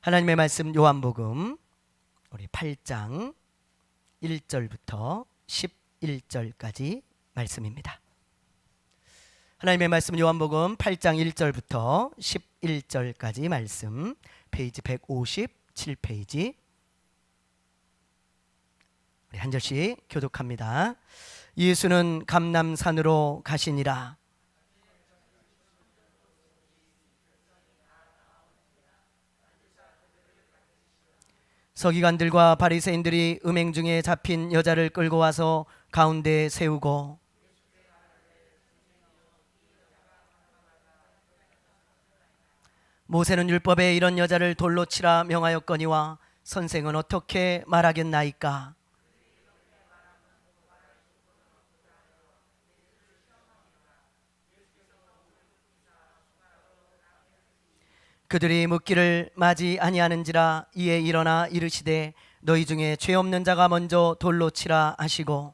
하나님의 말씀 요한복음 우리 8장 1절부터 11절까지 말씀입니다. 하나님의 말씀 요한복음 8장 1절부터 11절까지 말씀, 페이지 157페이지. 우리 한 절씩 교독합니다. 예수는 감람산으로 가시니라. 서기관들과 바리새인들이 음행 중에 잡힌 여자를 끌고 와서 가운데에 세우고 모세는 율법에 이런 여자를 돌로 치라 명하였거니와 선생은 어떻게 말하겠나이까? 그들이 묻기를 마지 아니하는지라. 이에 일어나 이르시되 너희 중에 죄 없는 자가 먼저 돌로 치라 하시고,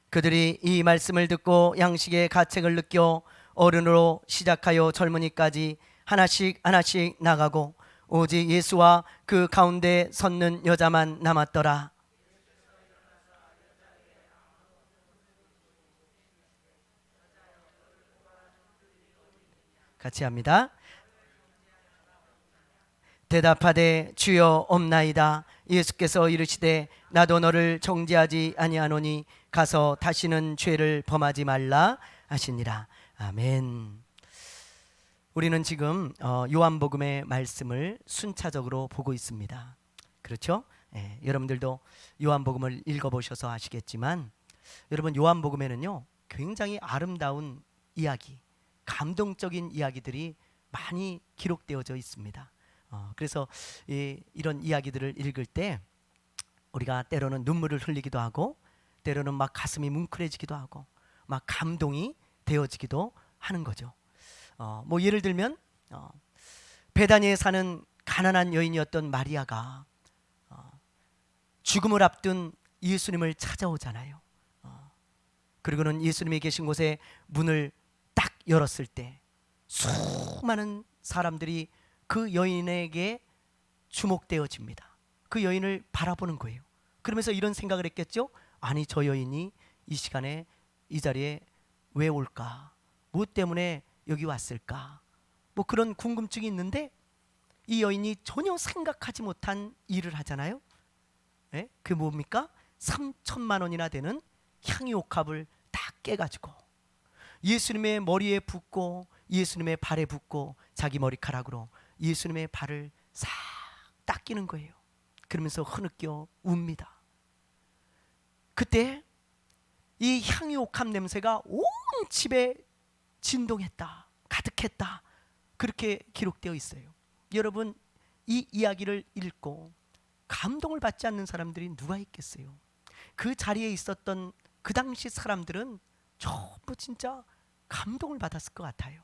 그들이 이 말씀을 듣고 양식의 가책을 느껴 어른으로 시작하여 젊은이까지 하나씩 하나씩 나가고 오직 예수와 그 가운데 섰는 여자만 남았더라. 같이 합니다. 대답하되 주여 없나이다. 예수께서 이르시되 나도 너를 정죄하지 아니하노니 가서 다시는 죄를 범하지 말라 하시니라. 아멘. 우리는 지금 요한복음의 말씀을 순차적으로 보고 있습니다. 그렇죠? 여러분들도 요한복음을 읽어보셔서 아시겠지만, 여러분 요한복음에는요 굉장히 아름다운 이야기, 감동적인 이야기들이 많이 기록되어져 있습니다. 그래서 이런 이야기들을 읽을 때 우리가 때로는 눈물을 흘리기도 하고 때로는 막 가슴이 뭉클해지기도 하고 막 감동이 되어지기도 하는 거죠. 뭐 예를 들면 베다니에 사는 가난한 여인이었던 마리아가 죽음을 앞둔 예수님을 찾아오잖아요. 그리고는 예수님이 계신 곳에 문을 딱 열었을 때 수많은 사람들이 그 여인에게 주목되어집니다. 그 여인을 바라보는 거예요. 그러면서 이런 생각을 했겠죠. 아니, 저 여인이 이 시간에 이 자리에 왜 올까? 무엇 때문에 여기 왔을까? 뭐 그런 궁금증이 있는데 이 여인이 전혀 생각하지 못한 일을 하잖아요. 그 뭡니까? 3천만 원이나 되는 향유옥합을 다 깨가지고 예수님의 머리에 붓고 예수님의 발에 붓고 자기 머리카락으로 예수님의 발을 싹 닦이는 거예요. 그러면서 흐느껴 웁니다. 그때 이 향유옥합 냄새가 온 집에 진동했다, 가득했다, 그렇게 기록되어 있어요. 여러분, 이 이야기를 읽고 감동을 받지 않는 사람들이 누가 있겠어요? 그 자리에 있었던 그 당시 사람들은 전부 진짜 감동을 받았을 것 같아요.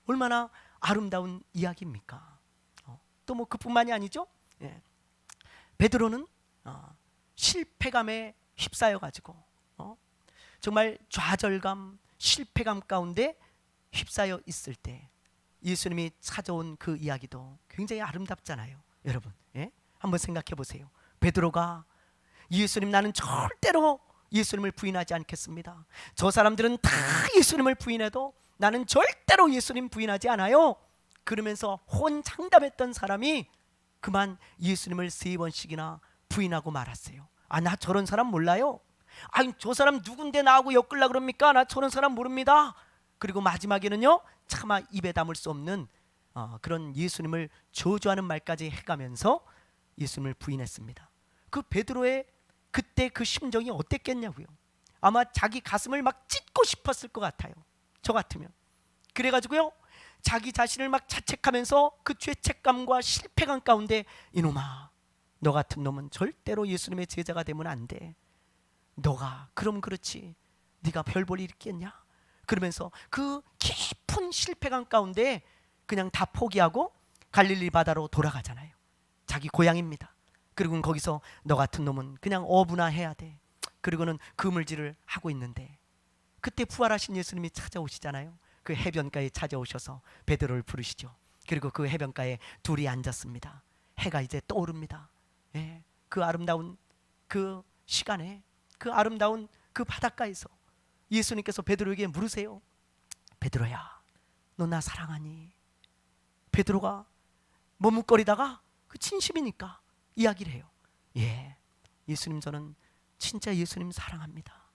얼마나 아름다운 이야기입니까? 또 뭐 그뿐만이 아니죠. 베드로는 실패감에 휩싸여 가지고 정말 좌절감, 실패감 가운데 휩싸여 있을 때 예수님이 찾아온 그 이야기도 굉장히 아름답잖아요. 여러분, 한번 생각해 보세요. 베드로가 예수님, 나는 절대로 예수님을 부인하지 않겠습니다. 저 사람들은 다 예수님을 부인해도 나는 절대로 예수님 부인하지 않아요. 그러면서 혼장담했던 사람이 그만 예수님을 3번씩이나 부인하고 말았어요. 나 저런 사람 몰라요. 아니, 저 사람 누군데 나하고 엮으려 그럽니까? 나 저런 사람 모릅니다. 그리고 마지막에는요 차마 입에 담을 수 없는 그런 예수님을 저주하는 말까지 해가면서 예수님을 부인했습니다. 그 베드로의 그때 그 심정이 어땠겠냐고요. 아마 자기 가슴을 막 찢고 싶었을 것 같아요. 저 같으면. 그래가지고요 자기 자신을 막 자책하면서 그 죄책감과 실패감 가운데, 이놈아, 너 같은 놈은 절대로 예수님의 제자가 되면 안 돼. 너가 그럼 그렇지, 네가 별 볼 일 있겠냐? 그러면서 그 깊은 실패감 가운데 그냥 다 포기하고 갈릴리 바다로 돌아가잖아요. 자기 고향입니다. 그리고는 거기서 너 같은 놈은 그냥 어부나 해야 돼. 그리고는 그물질을 하고 있는데 그때 부활하신 예수님이 찾아오시잖아요. 그 해변가에 찾아오셔서 베드로를 부르시죠. 그리고 그 해변가에 둘이 앉았습니다. 해가 이제 떠오릅니다. 예, 그 아름다운 그 시간에, 그 아름다운 그 바닷가에서 예수님께서 베드로에게 물으세요. 베드로야, 너 나 사랑하니? 베드로가 머뭇거리다가 그 진심이니까 이야기를 해요. 예, 예수님, 저는 진짜 예수님 사랑합니다.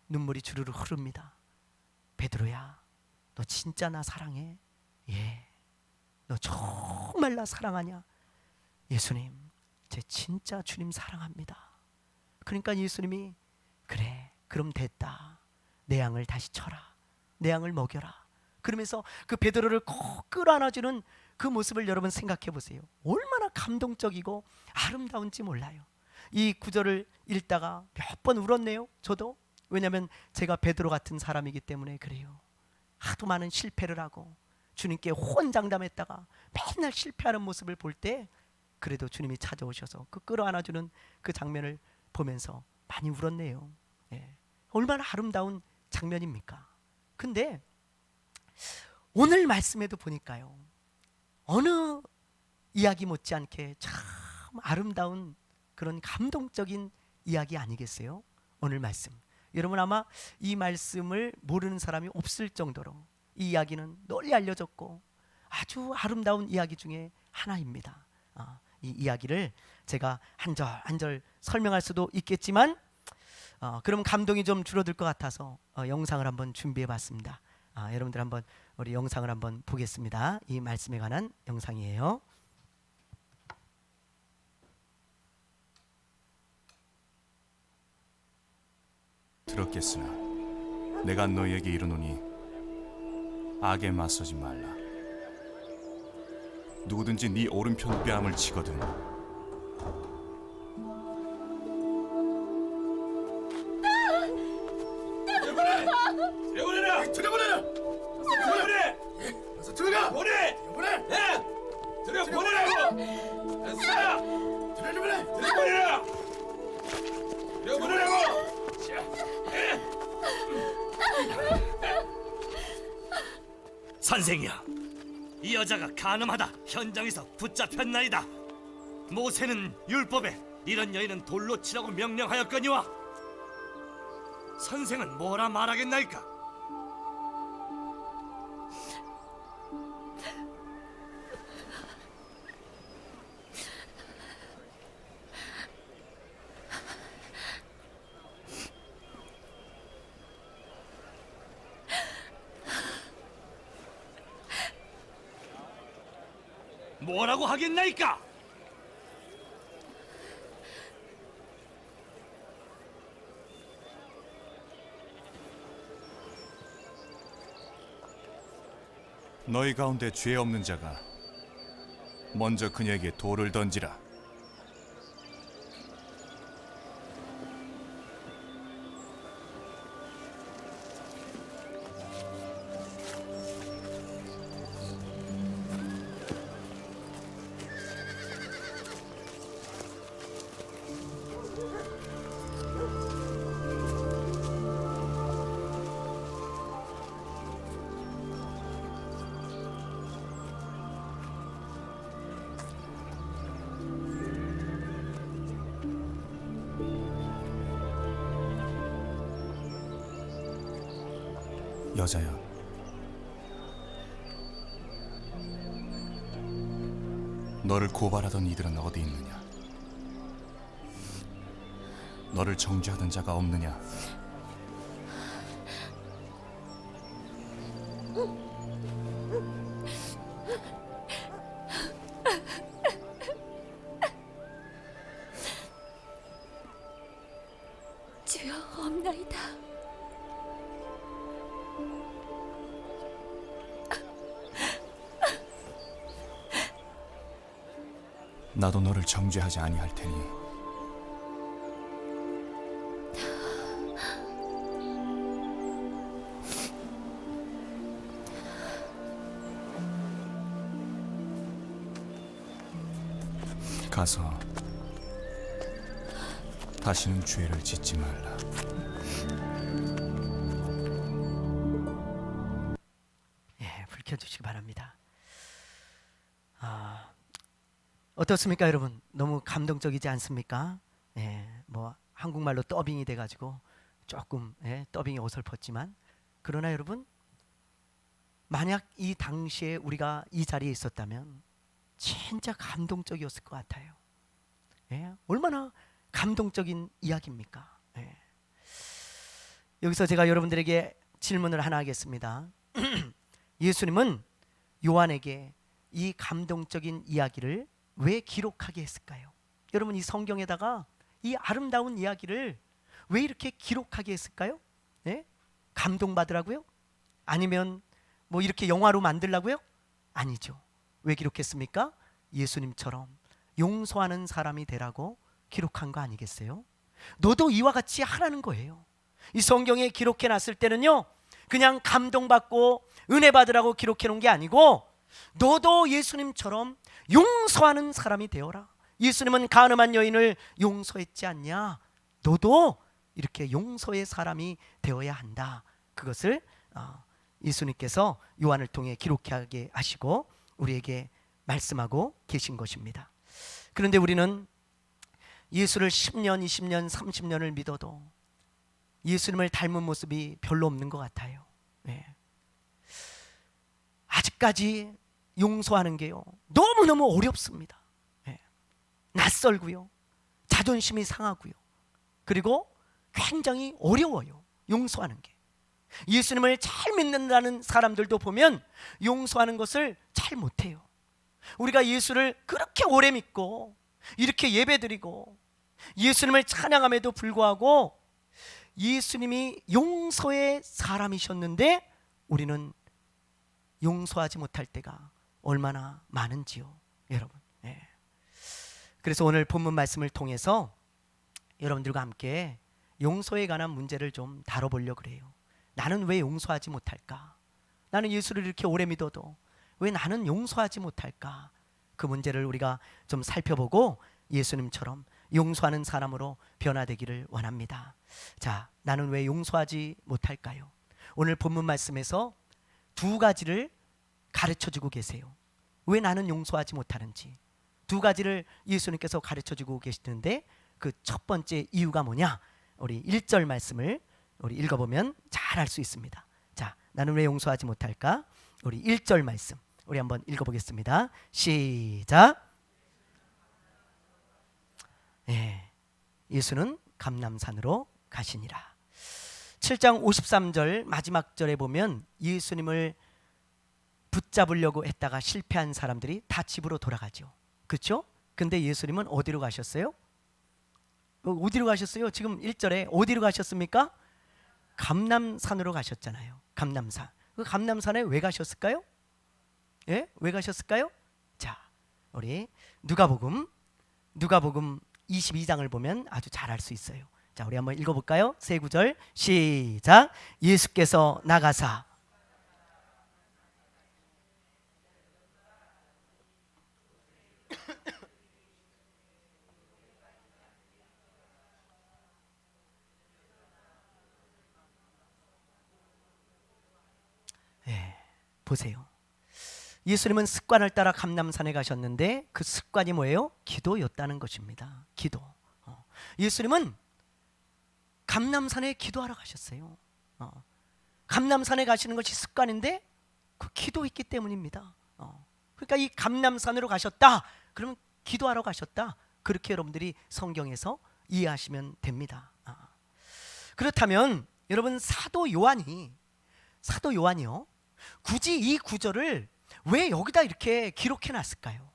눈물이 주르르 흐릅니다. 베드로야, 너 진짜 나 사랑해? 예, 너 정말 나 사랑하냐? 예수님, 제 진짜 주님 사랑합니다. 그러니까 예수님이, 그래, 그럼 됐다. 내 양을 다시 쳐라. 내 양을 먹여라. 그러면서 그 베드로를 꼭 끌어안아주는 그 모습을 여러분 생각해 보세요. 얼마나 감동적이고 아름다운지 몰라요. 이 구절을 읽다가 몇 번 울었네요. 저도. 왜냐하면 제가 베드로 같은 사람이기 때문에 그래요. 하도 많은 실패를 하고 주님께 호언장담했다가 맨날 실패하는 모습을 볼 때 그래도 주님이 찾아오셔서 그 끌어안아주는 그 장면을 보면서 많이 울었네요. 예. 얼마나 아름다운 장면입니까? 근데 오늘 말씀에도 보니까요, 어느 이야기 못지않게 참 아름다운 그런 감동적인 이야기 아니겠어요? 오늘 말씀. 여러분 아마 이 말씀을 모르는 사람이 없을 정도로 이 이야기는 널리 알려졌고 아주 아름다운 이야기 중에 하나입니다. 이 이야기를 제가 한 절 한 절 설명할 수도 있겠지만 그럼 감동이 좀 줄어들 것 같아서 영상을 한번 준비해 봤습니다. 여러분들 한번 우리 영상을 한번 보겠습니다. 이 말씀에 관한 영상이에요. 들었겠으나 내가 너희에게 이르노니 악에 맞서지 말라. 누구든지 네 오른편 뺨을 치거든 들여보내라! 들여보내라! 들여보내! 어서 들어가! 보내! 들여보내! 들여보내라고! 됐어! 들여보내! 들여보내라! 들여보내라고! 선생이여, 이 여자가 간음하다 현장에서 붙잡혔나이다. 모세는 율법에 이런 여인은 돌로 치라고 명령하였거니와 선생은 뭐라 말하겠나이까? 뭐라고 하겠나이까? 너희 가운데 죄 없는 자가 먼저 그녀에게 돌을 던지라. 여자야, 너를 고발하던 이들은 어디 있느냐? 너를 정죄하던 자가 없느냐? 주여, 없나이다. 나도 너를 정죄하지 아니할 테니 가서 다시는 죄를 짓지 말라. 하시기 바랍니다. 어떻습니까, 여러분? 너무 감동적이지 않습니까? 예, 뭐 한국말로 더빙이 돼가지고 조금 더빙이 어설펐지만, 그러나 여러분, 만약 이 당시에 우리가 이 자리에 있었다면 진짜 감동적이었을 것 같아요. 예, 얼마나 감동적인 이야기입니까? 예. 여기서 제가 여러분들에게 질문을 하나 하겠습니다. 예수님은 요한에게 이 감동적인 이야기를 왜 기록하게 했을까요? 여러분, 이 성경에다가 이 아름다운 이야기를 왜 이렇게 기록하게 했을까요? 예? 감동받으라고요? 아니면 뭐 이렇게 영화로 만들라고요? 아니죠. 왜 기록했습니까? 예수님처럼 용서하는 사람이 되라고 기록한 거 아니겠어요? 너도 이와 같이 하라는 거예요. 이 성경에 기록해 놨을 때는요, 그냥 감동받고 은혜 받으라고 기록해 놓은 게 아니고, 너도 예수님처럼 용서하는 사람이 되어라. 예수님은 가늠한 여인을 용서했지 않냐? 너도 이렇게 용서의 사람이 되어야 한다. 그것을 예수님께서 요한을 통해 기록하게 하시고 우리에게 말씀하고 계신 것입니다. 그런데 우리는 예수를 10년, 20년, 30년을 믿어도 예수님을 닮은 모습이 별로 없는 것 같아요. 네. 아직까지 용서하는 게요, 너무너무 어렵습니다. 네. 낯설고요, 자존심이 상하고요, 그리고 굉장히 어려워요, 용서하는 게. 예수님을 잘 믿는다는 사람들도 보면 용서하는 것을 잘 못해요. 우리가 예수를 그렇게 오래 믿고 이렇게 예배드리고 예수님을 찬양함에도 불구하고 예수님이 용서의 사람이셨는데 우리는 용서하지 못할 때가 얼마나 많은지요, 여러분. 예. 그래서 오늘 본문 말씀을 통해서 여러분들과 함께 용서에 관한 문제를 좀 다뤄보려고 그래요. 나는 왜 용서하지 못할까? 나는 예수를 이렇게 오래 믿어도 왜 나는 용서하지 못할까? 그 문제를 우리가 좀 살펴보고 예수님처럼 용서하는 사람으로 변화되기를 원합니다. 자, 나는 왜 용서하지 못할까요? 오늘 본문 말씀에서 두 가지를 가르쳐주고 계세요. 왜 나는 용서하지 못하는지 두 가지를 예수님께서 가르쳐주고 계시는데, 그 첫 번째 이유가 뭐냐? 우리 1절 말씀을 우리 읽어보면 잘 알 수 있습니다. 자, 나는 왜 용서하지 못할까? 우리 1절 말씀 우리 한번 읽어보겠습니다. 시작. 예, 예수는 감람산으로 가시니라. 7장 53절 마지막 절에 보면 예수님을 붙잡으려고 했다가 실패한 사람들이 다 집으로 돌아가죠. 그렇죠? 근데 예수님은 어디로 가셨어요? 어디로 가셨어요? 지금 1절에 어디로 가셨습니까? 감람산으로 가셨잖아요. 감람산. 그 감람산에 왜 가셨을까요? 예? 왜 가셨을까요? 자, 우리 누가복음 22장을 보면 아주 잘 알 수 있어요. 자, 우리 한번 읽어볼까요? 세 구절 시작. 예수께서 나가사 보세요. 예수님은 습관을 따라 감람산에 가셨는데 그 습관이 뭐예요? 기도였다는 것입니다. 기도. 예수님은 감람산에 기도하러 가셨어요. 감람산에 가시는 것이 습관인데 그 기도했기 때문입니다. 그러니까 이 감람산으로 가셨다, 그러면 기도하러 가셨다, 그렇게 여러분들이 성경에서 이해하시면 됩니다. 그렇다면 여러분, 사도 요한이요, 굳이 이 구절을 왜 여기다 이렇게 기록해 놨을까요?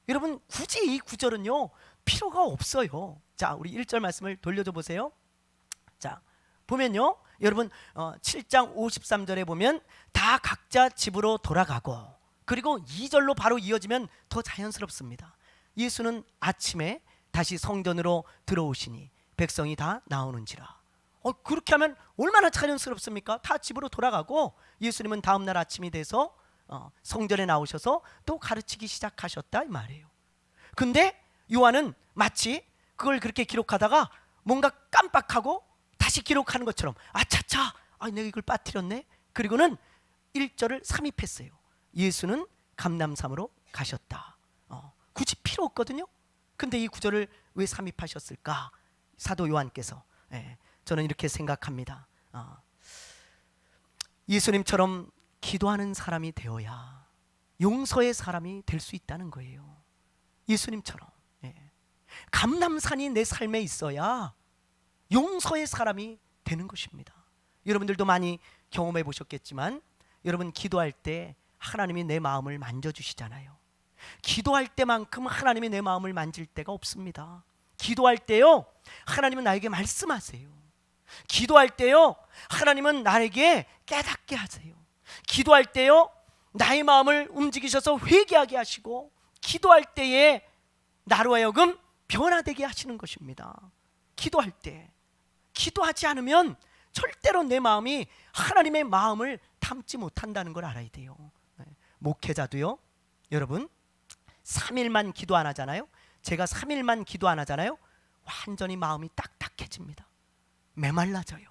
여러분, 굳이 이 구절은요 필요가 없어요. 자, 우리 1절 말씀을 돌려줘 보세요. 자, 보면요, 여러분 7장 53절에 보면 다 각자 집으로 돌아가고, 그리고 2절로 바로 이어지면 더 자연스럽습니다. 예수는 아침에 다시 성전으로 들어오시니 백성이 다 나오는지라. 그렇게 하면 얼마나 자연스럽습니까? 다 집으로 돌아가고 예수님은 다음날 아침이 돼서 성전에 나오셔서 또 가르치기 시작하셨다, 이 말이에요. 근데 요한은 마치 그걸 그렇게 기록하다가 뭔가 깜빡하고 다시 기록하는 것처럼, 아차차, 내가 이걸 빠뜨렸네. 그리고는 1절을 삽입했어요. 예수는 감람산으로 가셨다. 굳이 필요 없거든요. 근데 이 구절을 왜 삽입하셨을까? 사도 요한께서. 저는 이렇게 생각합니다. 예수님처럼 기도하는 사람이 되어야 용서의 사람이 될 수 있다는 거예요. 예수님처럼. 감람산이 내 삶에 있어야 용서의 사람이 되는 것입니다. 여러분들도 많이 경험해 보셨겠지만 여러분 기도할 때 하나님이 내 마음을 만져주시잖아요. 기도할 때만큼 하나님이 내 마음을 만질 때가 없습니다. 기도할 때요 하나님은 나에게 말씀하세요. 기도할 때요 하나님은 나에게 깨닫게 하세요. 기도할 때요 나의 마음을 움직이셔서 회개하게 하시고 기도할 때에 나로 하여금 변화되게 하시는 것입니다. 기도할 때. 기도하지 않으면 절대로 내 마음이 하나님의 마음을 담지 못한다는 걸 알아야 돼요. 목회자도요 여러분 3일만 기도 안 하잖아요. 제가 3일만 기도 안 하잖아요. 완전히 마음이 딱딱해집니다. 메말라져요.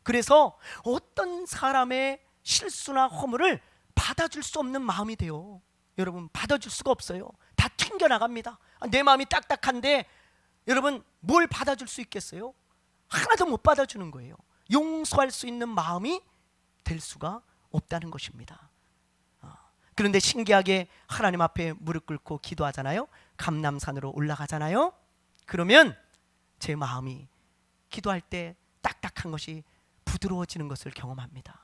그래서 어떤 사람의 실수나 허물을 받아줄 수 없는 마음이 돼요. 여러분 받아줄 수가 없어요. 다 튕겨나갑니다. 내 마음이 딱딱한데 여러분 뭘 받아줄 수 있겠어요? 하나도 못 받아주는 거예요. 용서할 수 있는 마음이 될 수가 없다는 것입니다. 그런데 신기하게 하나님 앞에 무릎 꿇고 기도하잖아요. 감람산으로 올라가잖아요. 그러면 제 마음이 기도할 때 딱딱한 것이 부드러워지는 것을 경험합니다.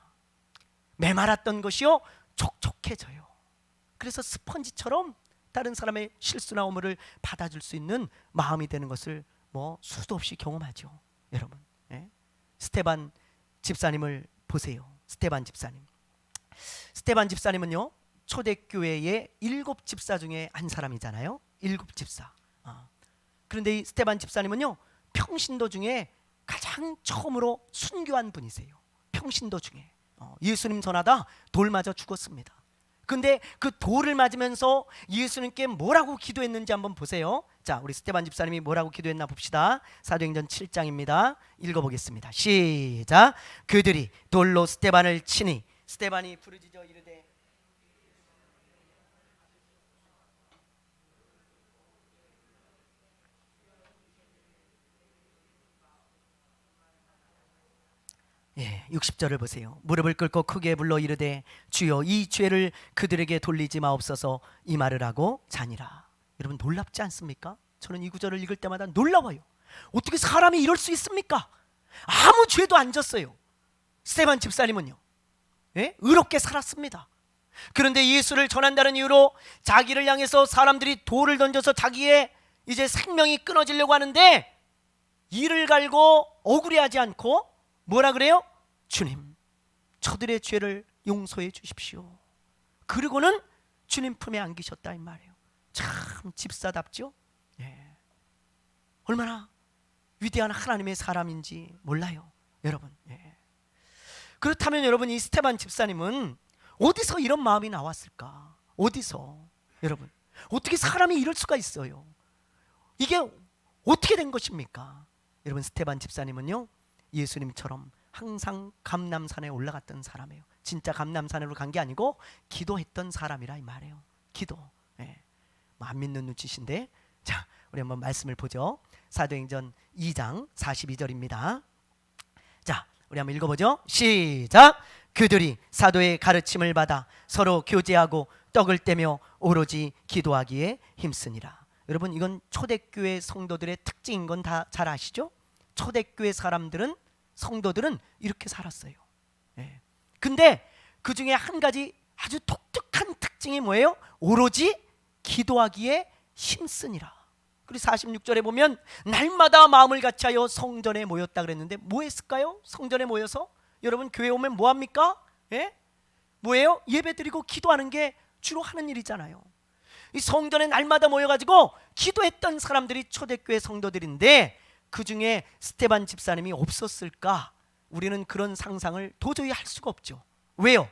메말랐던 것이요 촉촉해져요. 그래서 스펀지처럼 다른 사람의 실수나 허물을 받아줄 수 있는 마음이 되는 것을 수도 없이 경험하죠. 여러분 스테반 집사님을 보세요. 스테반 집사님은요 초대교회의 7집사 중에 한 사람이잖아요. 7집사. 그런데 이 스테반 집사님은요 평신도 중에 가장 처음으로 순교한 분이세요. 평신도 중에 예수님 전하다 돌 맞아 죽었습니다. 근데 그 돌을 맞으면서 예수님께 뭐라고 기도했는지 한번 보세요. 자, 우리 스테반 집사님이 뭐라고 기도했나 봅시다. 사도행전 7장입니다. 읽어보겠습니다. 시작. 그들이 돌로 스테반을 치니 스테반이 부르짖어 이르되 예, 60절을 보세요. 무릎을 꿇고 크게 불러 이르되 주여 이 죄를 그들에게 돌리지 마옵소서 이 말을 하고 자니라. 여러분 놀랍지 않습니까? 저는 이 구절을 읽을 때마다 놀라워요. 어떻게 사람이 이럴 수 있습니까? 아무 죄도 안 졌어요. 스테반 집사님은요 의롭게 살았습니다. 그런데 예수를 전한다는 이유로 자기를 향해서 사람들이 돌을 던져서 자기의 이제 생명이 끊어지려고 하는데 이를 갈고 억울해하지 않고 뭐라 그래요? 주님, 저들의 죄를 용서해 주십시오. 그리고는 주님 품에 안기셨다 이 말이에요. 참 집사답죠? 얼마나 위대한 하나님의 사람인지 몰라요, 여러분. 그렇다면 여러분 이 스테반 집사님은 어디서 이런 마음이 나왔을까? 어디서? 여러분 어떻게 사람이 이럴 수가 있어요? 이게 어떻게 된 것입니까? 여러분 스테반 집사님은요 예수님처럼 항상 감람산에 올라갔던 사람이에요. 진짜 감람산으로 간 게 아니고 기도했던 사람이라 이 말이에요. 기도. 안 믿는 눈치신데 자 우리 한번 말씀을 보죠. 사도행전 2장 42절입니다. 자 우리 한번 읽어보죠. 시작. 그들이 사도의 가르침을 받아 서로 교제하고 떡을 떼며 오로지 기도하기에 힘쓰니라. 여러분 이건 초대교회 성도들의 특징인 건 다 잘 아시죠? 초대교회 사람들은 성도들은 이렇게 살았어요. 근데 그 중에 한 가지 아주 독특한 특징이 뭐예요? 오로지 기도하기에 힘쓰니라. 그리고 46절에 보면 날마다 마음을 같이하여 성전에 모였다 그랬는데 뭐 했을까요? 성전에 모여서 여러분 교회 오면 뭐 합니까? 뭐예요? 예배 드리고 기도하는 게 주로 하는 일이잖아요. 이 성전에 날마다 모여가지고 기도했던 사람들이 초대교회 성도들인데 그 중에 스테반 집사님이 없었을까? 우리는 그런 상상을 도저히 할 수가 없죠. 왜요?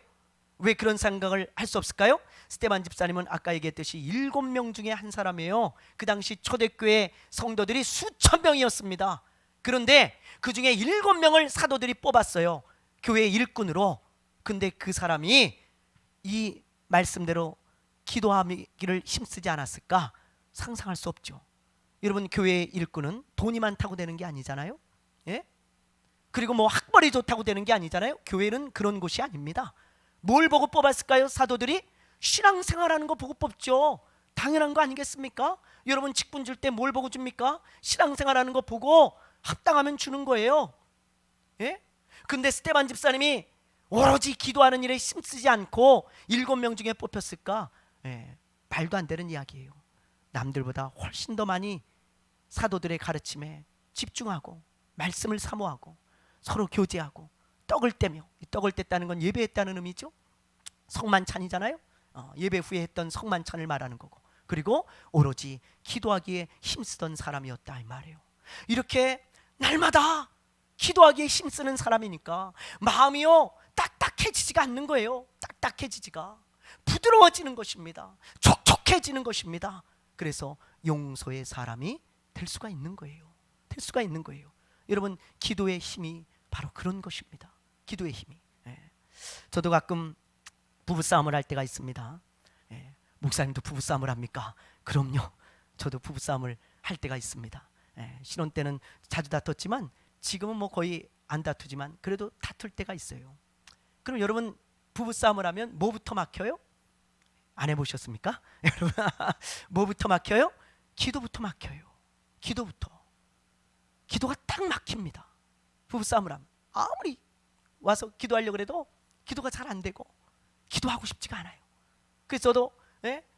왜 그런 생각을 할 수 없을까요? 스테반 집사님은 아까 얘기했듯이 7명 중에 한 사람이에요. 그 당시 초대교회 성도들이 수천 명이었습니다. 그런데 그 중에 7명을 사도들이 뽑았어요. 교회 일꾼으로. 근데 그 사람이 이 말씀대로 기도하기를 힘쓰지 않았을까? 상상할 수 없죠. 여러분, 교회의 일꾼은 돈이 많다고 되는 게 아니잖아요. 예? 그리고 뭐 학벌이 좋다고 되는 게 아니잖아요. 교회는 그런 곳이 아닙니다. 뭘 보고 뽑았을까요? 사도들이 신앙생활하는 거 보고 뽑죠. 당연한 거 아니겠습니까? 여러분 직분 줄 때 뭘 보고 줍니까? 신앙생활하는 거 보고 합당하면 주는 거예요. 예? 근데 스데반 집사님이 오로지 기도하는 일에 힘쓰지 않고 7명 중에 뽑혔을까? 예, 말도 안 되는 이야기예요. 남들보다 훨씬 더 많이 사도들의 가르침에 집중하고 말씀을 사모하고 서로 교제하고 떡을 떼며, 이 떡을 뗐다는 건 예배했다는 의미죠. 성만찬이잖아요. 예배 후에 했던 성만찬을 말하는 거고, 그리고 오로지 기도하기에 힘쓰던 사람이었다 이 말이에요. 이렇게 날마다 기도하기에 힘쓰는 사람이니까 마음이요 딱딱해지지가 않는 거예요. 딱딱해지지가 부드러워지는 것입니다. 촉촉해지는 것입니다. 그래서 용서의 사람이 될 수가 있는 거예요. 될 수가 있는 거예요. 여러분, 기도의 힘이 바로 그런 것입니다. 기도의 힘이. 저도 가끔 부부싸움을 할 때가 있습니다. 목사님도 부부싸움을 합니까? 그럼요. 저도 부부싸움을 할 때가 있습니다. 신혼 때는 자주 다퉜지만 지금은 뭐 거의 안 다투지만 그래도 다툴 때가 있어요. 그럼 여러분, 부부싸움을 하면 뭐부터 막혀요? 안 해보셨습니까? 여러분, 뭐부터 막혀요? 기도부터 막혀요. 기도가 딱 막힙니다. 부부싸움을 하면 아무리 와서 기도하려고 해도 기도가 잘 안 되고 기도하고 싶지가 않아요. 그래서 저도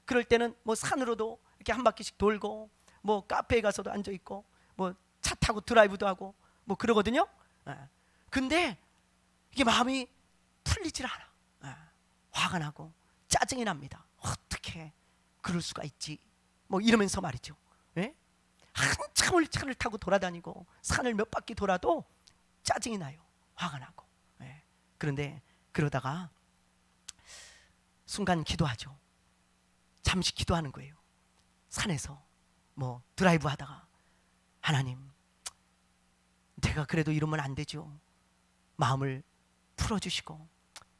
그럴 때는 뭐 산으로도 이렇게 한 바퀴씩 돌고 뭐 카페에 가서도 앉아 있고 뭐 차 타고 드라이브도 하고 뭐 그러거든요. 근데 이게 마음이 풀리질 않아. 화가 나고 짜증이 납니다. 어떻게 그럴 수가 있지? 뭐 이러면서 말이죠. 한참을 차를 타고 돌아다니고 산을 몇 바퀴 돌아도 짜증이 나요. 화가 나고. 그런데 그러다가 순간 기도하죠. 잠시 기도하는 거예요. 산에서 뭐 드라이브 하다가, 하나님, 내가 그래도 이러면 안 되죠. 마음을 풀어주시고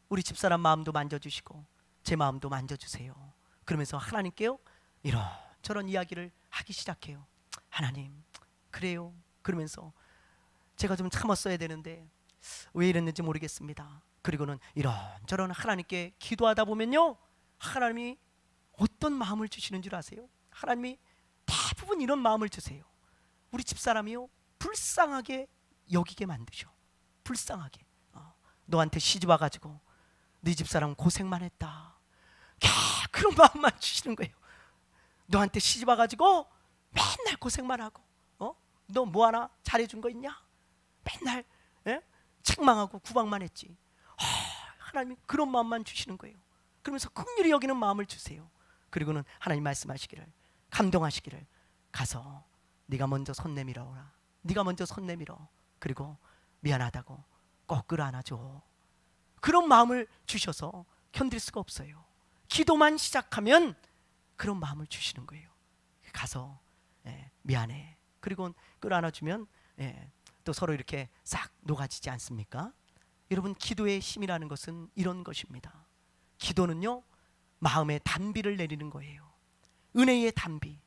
우리 집사람 마음도 만져주시고 제 마음도 만져주세요. 그러면서 하나님께요 이런저런 이야기를 하기 시작해요. 하나님, 그래요. 그러면서 제가 좀 참았어야 되는데 왜 이랬는지 모르겠습니다. 그리고는 이런저런 하나님께 기도하다 보면요, 하나님이 어떤 마음을 주시는 줄 아세요? 하나님이 대부분 이런 마음을 주세요. 우리 집사람이요 불쌍하게 여기게 만드셔. 불쌍하게. 너한테 시집 와가지고 네 집사람 고생만 했다. 그런 마음만 주시는 거예요. 너한테 시집 와가지고 맨날 고생만 하고 너 뭐 하나 잘해준 거 있냐? 맨날 책망하고 구박만 했지. 하나님이 그런 마음만 주시는 거예요. 그러면서 긍휼히 여기는 마음을 주세요. 그리고는 하나님 말씀하시기를, 감동하시기를, 가서 네가 먼저 손 내밀어라. 네가 먼저 손 내밀어. 그리고 미안하다고 꼭 끌어안아줘. 그런 마음을 주셔서 견딜 수가 없어요. 기도만 시작하면 그런 마음을 주시는 거예요. 가서 미안해. 그리고 끌어안아주면 또 서로 이렇게 싹 녹아지지 않습니까? 여러분, 기도의 힘이라는 것은 이런 것입니다. 기도는요 마음의 단비를 내리는 거예요. 은혜의 단비,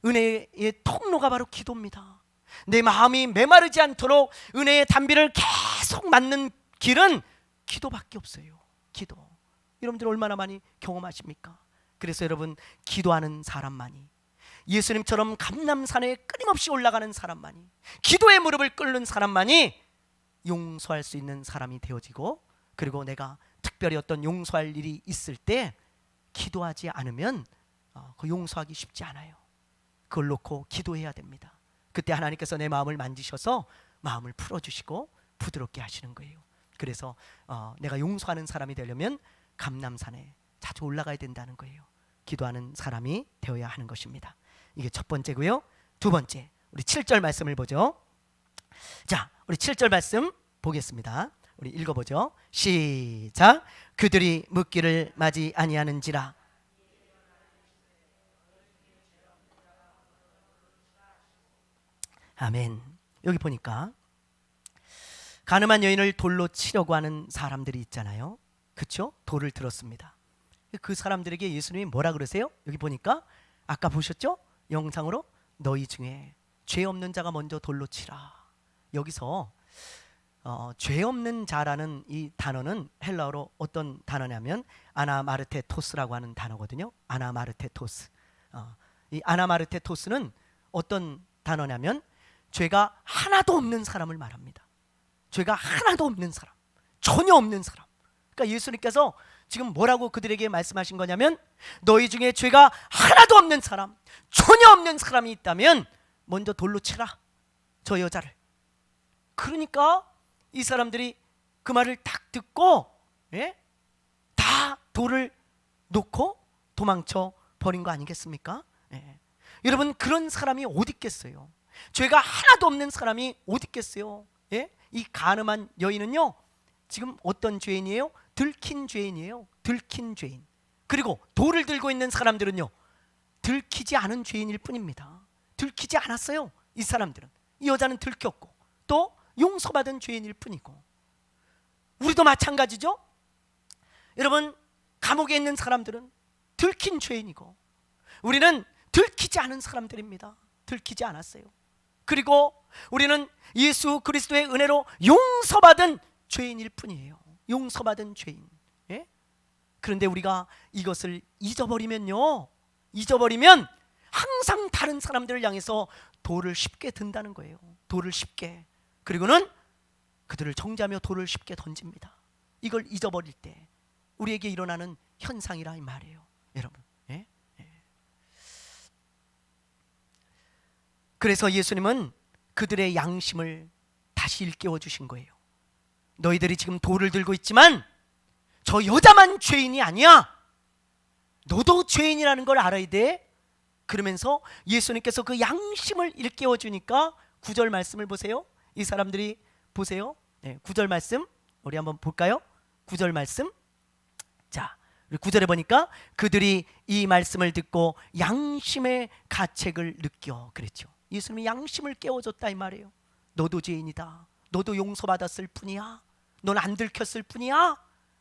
은혜의 통로가 바로 기도입니다. 내 마음이 메마르지 않도록 은혜의 단비를 계속 맞는 길은 기도밖에 없어요. 기도. 여러분들 얼마나 많이 경험하십니까? 그래서 여러분, 기도하는 사람만이, 예수님처럼 감람산에 끊임없이 올라가는 사람만이, 기도의 무릎을 꿇는 사람만이 용서할 수 있는 사람이 되어지고, 그리고 내가 특별히 어떤 용서할 일이 있을 때 기도하지 않으면 그 용서하기 쉽지 않아요. 그걸 놓고 기도해야 됩니다. 그때 하나님께서 내 마음을 만지셔서 마음을 풀어주시고 부드럽게 하시는 거예요. 그래서 내가 용서하는 사람이 되려면 감람산에 자주 올라가야 된다는 거예요. 기도하는 사람이 되어야 하는 것입니다. 이게 첫 번째고요. 두 번째, 우리 7절 말씀을 보죠. 자, 우리 7절 말씀 보겠습니다. 우리 읽어보죠. 시작. 그들이 묻기를 마지 아니하는지라. 아멘. 여기 보니까 가늠한 여인을 돌로 치려고 하는 사람들이 있잖아요. 그렇죠? 돌을 들었습니다. 그 사람들에게 예수님이 뭐라 그러세요? 여기 보니까 아까 보셨죠? 영상으로 너희 중에 죄 없는 자가 먼저 돌로 치라. 여기서 죄 없는 자라는 이 단어는 헬라어로 어떤 단어냐면 아나마르테토스라고 하는 단어거든요. 아나마르테토스. 이 아나마르테토스는 어떤 단어냐면 죄가 하나도 없는 사람을 말합니다. 죄가 하나도 없는 사람, 전혀 없는 사람. 그러니까 예수님께서 지금 뭐라고 그들에게 말씀하신 거냐면 너희 중에 죄가 하나도 없는 사람, 전혀 없는 사람이 있다면 먼저 돌로 치라, 저 여자를. 그러니까 이 사람들이 그 말을 딱 듣고 다 돌을 놓고 도망쳐 버린 거 아니겠습니까? 여러분, 그런 사람이 어디 있겠어요? 죄가 하나도 없는 사람이 어디 있겠어요? 이 가늠한 여인은요, 지금 어떤 죄인이에요? 들킨 죄인이에요. 들킨 죄인. 그리고 돌을 들고 있는 사람들은요, 들키지 않은 죄인일 뿐입니다. 들키지 않았어요. 이 사람들은. 이 여자는 들켰고 또 용서받은 죄인일 뿐이고. 우리도 마찬가지죠. 여러분, 감옥에 있는 사람들은 들킨 죄인이고 우리는 들키지 않은 사람들입니다. 들키지 않았어요. 그리고 우리는 예수 그리스도의 은혜로 용서받은 죄인일 뿐이에요. 용서받은 죄인. 그런데 우리가 이것을 잊어버리면 항상 다른 사람들을 향해서 돌을 쉽게 든다는 거예요. 돌을 쉽게. 그리고는 그들을 정죄하며 돌을 쉽게 던집니다. 이걸 잊어버릴 때 우리에게 일어나는 현상이라 이 말이에요, 여러분. 그래서 예수님은 그들의 양심을 다시 일깨워 주신 거예요. 너희들이 지금 돌을 들고 있지만 저 여자만 죄인이 아니야. 너도 죄인이라는 걸 알아야 돼. 그러면서 예수님께서 그 양심을 일깨워 주니까 9절 말씀을 보세요. 이 사람들이 보세요. 9절 말씀 우리 한번 볼까요? 9절 말씀. 자, 9절에 보니까 그들이 이 말씀을 듣고 양심의 가책을 느껴 그랬죠. 예수님이 양심을 깨워줬다 이 말이에요. 너도 죄인이다. 너도 용서받았을 뿐이야. 넌 안 들켰을 뿐이야.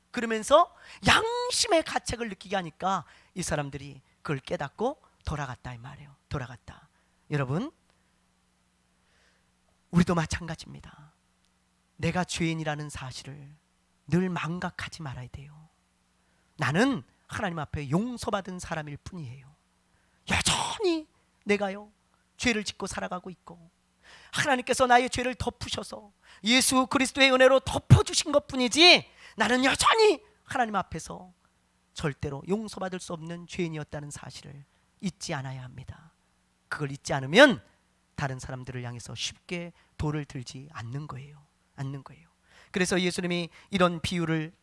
그러면서 양심의 가책을 느끼게 하니까 이 사람들이 그걸 깨닫고 돌아갔다 이 말이에요. 돌아갔다. 여러분, 우리도 마찬가지입니다. 내가 죄인이라는 사실을 늘 망각하지 말아야 돼요. 나는 하나님 앞에 용서받은 사람일 뿐이에요. 여전히 내가요 죄를 짓고 살아가고 있고 하나님께서 나의 죄를 덮으셔서 예수 그리스도의 은혜로 덮어주신 것뿐이지 나는 여전히 하나님 앞에서 절대로 용서받을 수 없는 죄인이었다는 사실을 잊지 않아야 합니다. 그걸 잊지 않으면 다른 사람들을 향해서 쉽게 돌을 들지 않는 거예요. 그래서 예수님이 이런 비유를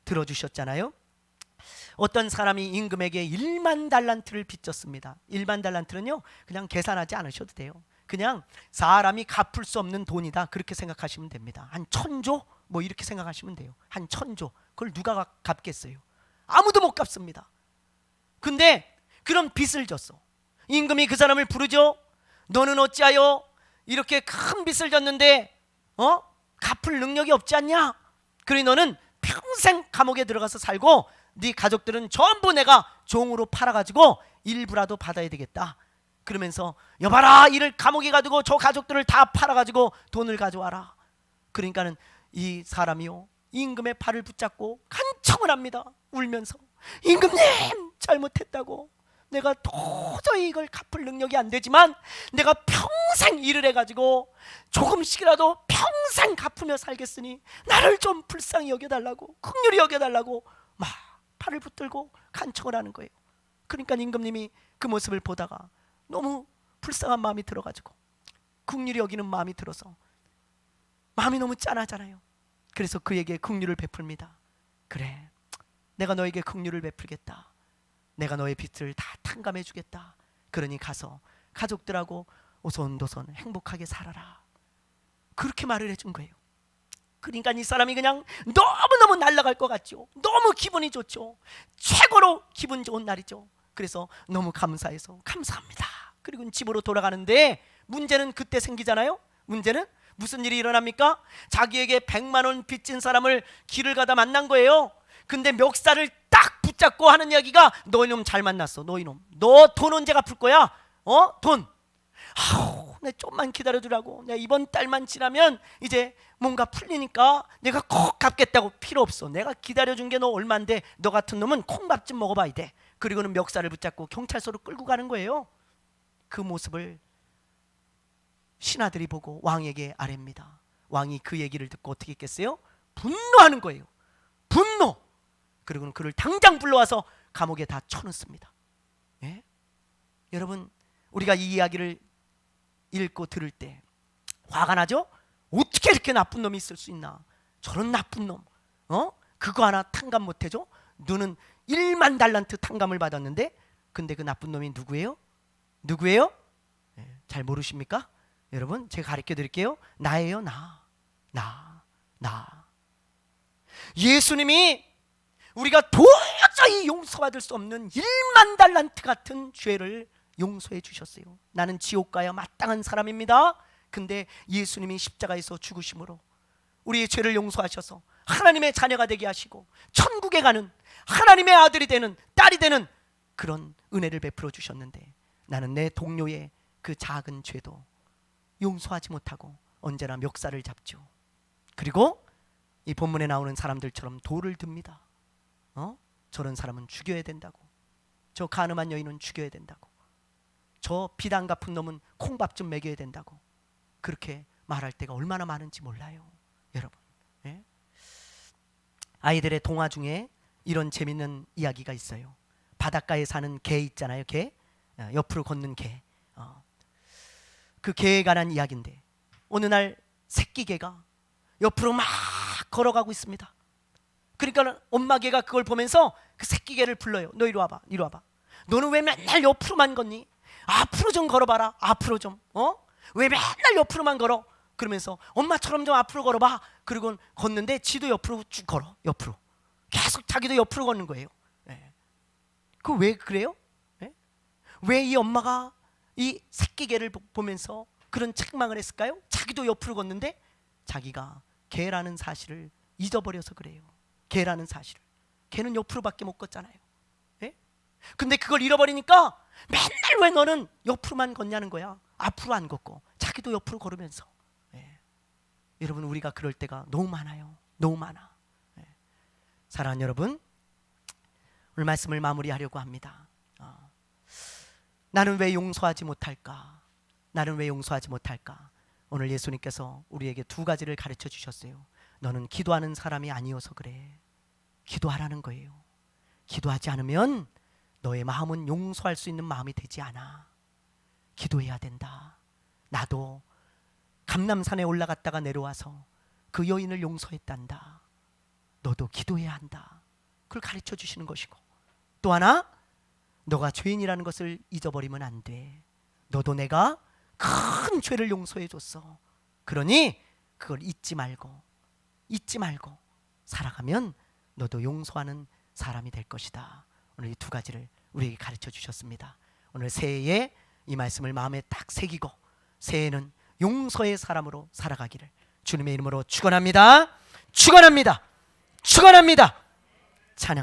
들어주셨잖아요. 어떤 사람이 임금에게 1만 달란트를 빚졌습니다. 1만 달란트는요 그냥 계산하지 않으셔도 돼요. 그냥 사람이 갚을 수 없는 돈이다 그렇게 생각하시면 됩니다. 한 1000조 뭐 이렇게 생각하시면 돼요. 한 1000조. 그걸 누가 갚겠어요? 아무도 못 갚습니다. 근데 그런 빚을 졌어. 임금이 그 사람을 부르죠. 너는 어찌하여 이렇게 큰 빚을 졌는데 갚을 능력이 없지 않냐? 그러니 너는 평생 감옥에 들어가서 살고 네 가족들은 전부 내가 종으로 팔아가지고 일부라도 받아야 되겠다. 그러면서 여봐라, 이를 감옥에 가두고 저 가족들을 다 팔아가지고 돈을 가져와라. 그러니까는 이 사람이요 임금의 발을 붙잡고 간청을 합니다. 울면서 임금님 잘못했다고, 내가 도저히 이걸 갚을 능력이 안 되지만 내가 평생 일을 해가지고 조금씩이라도 평생 갚으며 살겠으니 나를 좀 불쌍히 여겨달라고, 긍휼히 여겨달라고 막 팔을 붙들고 간청을 하는 거예요. 그러니까 임금님이 그 모습을 보다가 너무 불쌍한 마음이 들어가지고 긍휼히 여기는 마음이 들어서 마음이 너무 짠하잖아요. 그래서 그에게 긍휼을 베풉니다. 그래, 내가 너에게 긍휼을 베풀겠다. 내가 너의 빚을 다 탕감해 주겠다. 그러니 가서 가족들하고 오손도손 행복하게 살아라. 그렇게 말을 해준 거예요. 그러니까 이 사람이 그냥 너무너무 날아갈 것 같죠. 너무 기분이 좋죠. 최고로 기분 좋은 날이죠. 그래서 너무 감사해서 감사합니다. 그리고 집으로 돌아가는데 문제는 그때 생기잖아요. 문제는 무슨 일이 일어납니까? 자기에게 100만 원 빚진 사람을 길을 가다 만난 거예요. 근데 멱살을 딱 붙잡고 하는 이야기가, 너 이놈 잘 만났어. 너 이놈, 너 돈 언제 갚을 거야? 돈. 내 좀만 기다려주라고. 내가 이번 달만 지나면 이제 뭔가 풀리니까 내가 꼭 갚겠다고. 필요 없어. 내가 기다려준 게 너 얼만데 너 같은 놈은 콩밥 좀 먹어봐야 돼. 그리고는 멱살을 붙잡고 경찰서로 끌고 가는 거예요. 그 모습을 신하들이 보고 왕에게 아뢰입니다. 왕이 그 얘기를 듣고 어떻게 했겠어요? 분노하는 거예요. 분노. 그리고는 그를 당장 불러와서 감옥에 다 쳐넣습니다. 예? 여러분, 우리가 이 이야기를 읽고 들을 때 화가 나죠? 어떻게 이렇게 나쁜 놈이 있을 수 있나? 저런 나쁜 놈, 그거 하나 탕감 못 해줘? 너는 1만 달란트 탕감을 받았는데, 근데 그 나쁜 놈이 누구예요? 누구예요? 잘 모르십니까? 여러분, 제가 가르쳐 드릴게요. 나예요. 나. 예수님이 우리가 도저히 용서받을 수 없는 1만 달란트 같은 죄를 용서해 주셨어요. 나는 지옥 가야 마땅한 사람입니다. 근데 예수님이 십자가에서 죽으심으로 우리의 죄를 용서하셔서 하나님의 자녀가 되게 하시고 천국에 가는 하나님의 아들이 되는, 딸이 되는 그런 은혜를 베풀어 주셨는데, 나는 내 동료의 그 작은 죄도 용서하지 못하고 언제나 멱살을 잡죠. 그리고 이 본문에 나오는 사람들처럼 돌을 듭니다. 저런 사람은 죽여야 된다고. 저 가늠한 여인은 죽여야 된다고. 저 비단 갚은 놈은 콩밥 좀 먹여야 된다고. 그렇게 말할 때가 얼마나 많은지 몰라요, 여러분. 예? 아이들의 동화 중에 이런 재밌는 이야기가 있어요. 바닷가에 사는 개 있잖아요. 개, 옆으로 걷는 개. 그 개에 관한 이야기인데, 어느 날 새끼 개가 옆으로 막 걸어가고 있습니다. 그러니까 엄마 개가 그걸 보면서 그 새끼 개를 불러요. 너 이리 와봐, 이리 와봐. 너는 왜 맨날 옆으로만 걷니? 앞으로 좀 걸어봐라. 앞으로 좀. 왜 맨날 옆으로만 걸어? 그러면서 엄마처럼 좀 앞으로 걸어봐. 그리고 걷는데 지도 옆으로 쭉 걸어. 옆으로 계속 자기도 옆으로 걷는 거예요. 그 왜 그래요? 왜 이 엄마가 이 새끼 개를 보면서 그런 책망을 했을까요? 자기도 옆으로 걷는데 자기가 개라는 사실을 잊어버려서 그래요. 개라는 사실을. 개는 옆으로밖에 못 걷잖아요. 근데 그걸 잃어버리니까 맨날 왜 너는 옆으로만 걷냐는 거야. 앞으로 안 걷고 자기도 옆으로 걸으면서. 여러분, 우리가 그럴 때가 너무 많아요. 너무 많아. 사랑하는 여러분, 오늘 말씀을 마무리하려고 합니다. 나는 왜 용서하지 못할까? 나는 왜 용서하지 못할까? 오늘 예수님께서 우리에게 두 가지를 가르쳐 주셨어요. 너는 기도하는 사람이 아니어서 그래. 기도하라는 거예요. 기도하지 않으면 너의 마음은 용서할 수 있는 마음이 되지 않아. 기도해야 된다. 나도 감람산에 올라갔다가 내려와서 그 여인을 용서했단다. 너도 기도해야 한다. 그걸 가르쳐 주시는 것이고, 또 하나, 너가 죄인이라는 것을 잊어버리면 안 돼. 너도 내가 큰 죄를 용서해 줬어. 그러니 그걸 잊지 말고 살아가면 너도 용서하는 사람이 될 것이다. 오늘 이 두 가지를 우리에게 가르쳐 주셨습니다. 오늘 새해에 이 말씀을 마음에 딱 새기고 새해는 용서의 사람으로 살아가기를 주님의 이름으로 축원합니다. 축원합니다. 찬양.